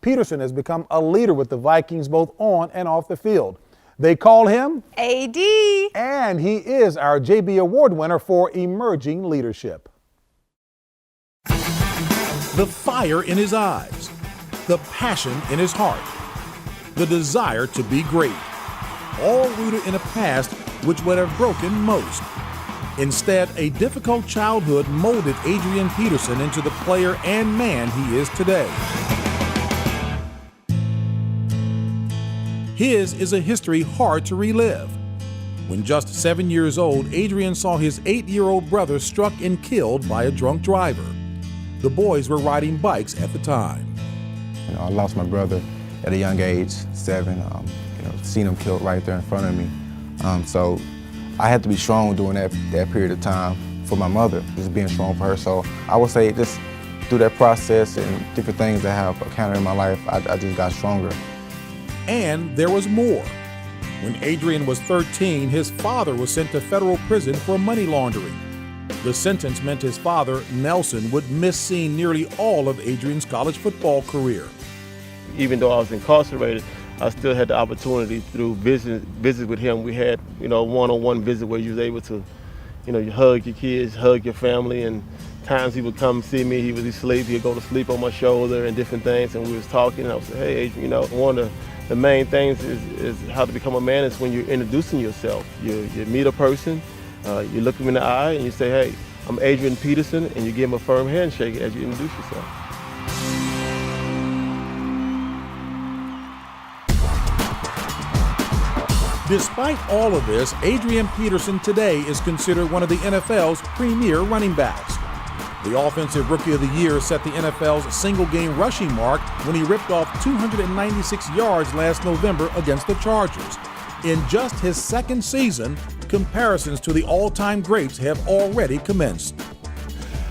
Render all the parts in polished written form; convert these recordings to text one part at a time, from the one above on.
Peterson has become a leader with the Vikings both on and off the field. They call him AD. And he is our JB Award winner for Emerging Leadership. The fire in his eyes, the passion in his heart, the desire to be great, all rooted in a past which would have broken most. Instead, a difficult childhood molded Adrian Peterson into the player and man he is today. His is a history hard to relive. When just 7 years old, Adrian saw his 8-year-old brother struck and killed by a drunk driver. The boys were riding bikes at the time. I lost my brother at a young age, 7. Seen him killed right there in front of me. So I had to be strong during that period of time for my mother, just being strong for her. So I would say just through that process and different things that have encountered in my life, I just got stronger. And there was more. When Adrian was 13, his father was sent to federal prison for money laundering. The sentence meant his father, Nelson, would miss seeing nearly all of Adrian's college football career. Even though I was incarcerated, I still had the opportunity through visits with him. We had, one-on-one visit where you was able to, you hug your kids, hug your family, and times he would come see me, he would sleep, he'd go to sleep on my shoulder and different things, and we was talking, and I would say, hey, Adrian, one of the main things is how to become a man is when you're introducing yourself. You meet a person, you look him in the eye, and you say, hey, I'm Adrian Peterson, and you give him a firm handshake as you introduce yourself. Despite all of this, Adrian Peterson today is considered one of the NFL's premier running backs. The Offensive Rookie of the Year set the NFL's single-game rushing mark when he ripped off 296 yards last November against the Chargers. In just his second season, comparisons to the all-time greats have already commenced.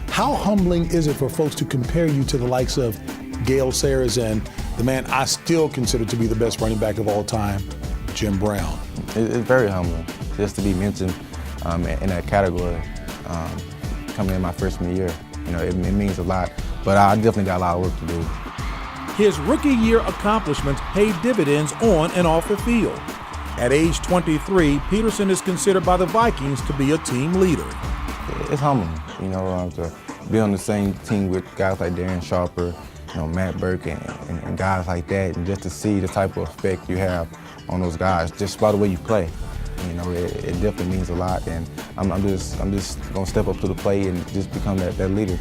How humbling is it for folks to compare you to the likes of Gale Sayers and the man I still consider to be the best running back of all time, Jim Brown? It's very humbling just to be mentioned in that category coming in my freshman year. It means a lot, but I definitely got a lot of work to do. His rookie year accomplishments paid dividends on and off the field. At age 23, Peterson is considered by the Vikings to be a team leader. It's humbling, to be on the same team with guys like Darren Sharper, Matt Burke, and guys like that, and just to see the type of effect you have on those guys, just by the way you play. It definitely means a lot, and I'm just gonna step up to the plate and just become that leader.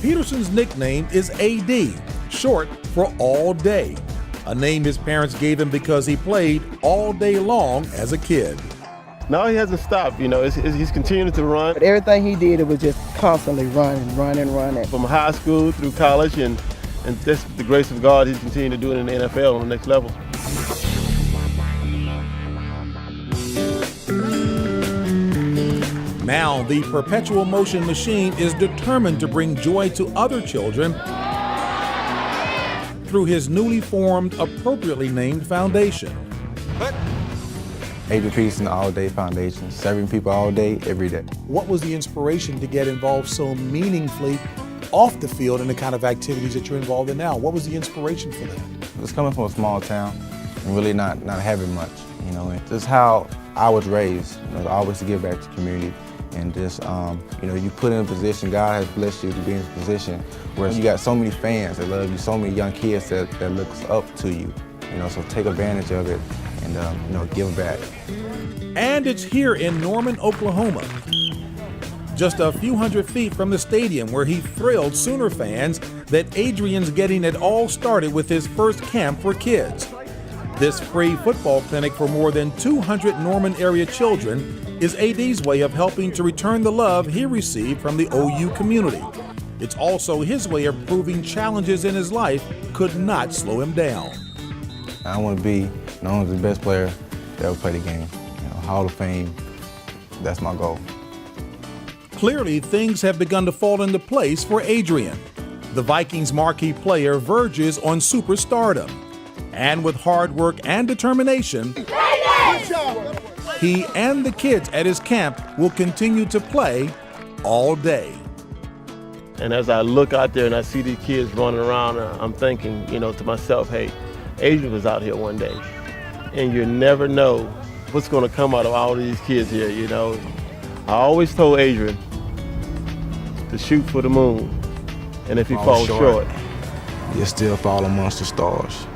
Peterson's nickname is AD, short for all day, a name his parents gave him because he played all day long as a kid. No, he hasn't stopped. He's continuing to run. But everything he did, it was just constantly running. From high school through college, and just the grace of God, he's continuing to do it in the NFL on the next level. Now, the perpetual motion machine is determined to bring joy to other children through his newly formed, appropriately named foundation. Adrian Peterson All Day Foundation, serving people all day, every day. What was the inspiration to get involved so meaningfully off the field in the kind of activities that you're involved in now? What was the inspiration for that? It was coming from a small town and really not having much, and just how I was raised, always to give back to the community. And just, you put in a position, God has blessed you to be in a position where you got so many fans that love you, so many young kids that looks up to you, so take advantage of it and, give back. And it's here in Norman, Oklahoma, just a few hundred feet from the stadium where he thrilled Sooner fans that Adrian's getting it all started with his first camp for kids. This free football clinic for more than 200 Norman area children is AD's way of helping to return the love he received from the OU community. It's also his way of proving challenges in his life could not slow him down. I want to be known as the best player that ever played the game. Hall of Fame, that's my goal. Clearly, things have begun to fall into place for Adrian. The Vikings' marquee player verges on superstardom. And with hard work and determination, he and the kids at his camp will continue to play all day. And as I look out there and I see these kids running around, I'm thinking, to myself, hey, Adrian was out here one day. And you never know what's going to come out of all these kids here, I always told Adrian to shoot for the moon. And if he falls short, you still fall amongst the stars.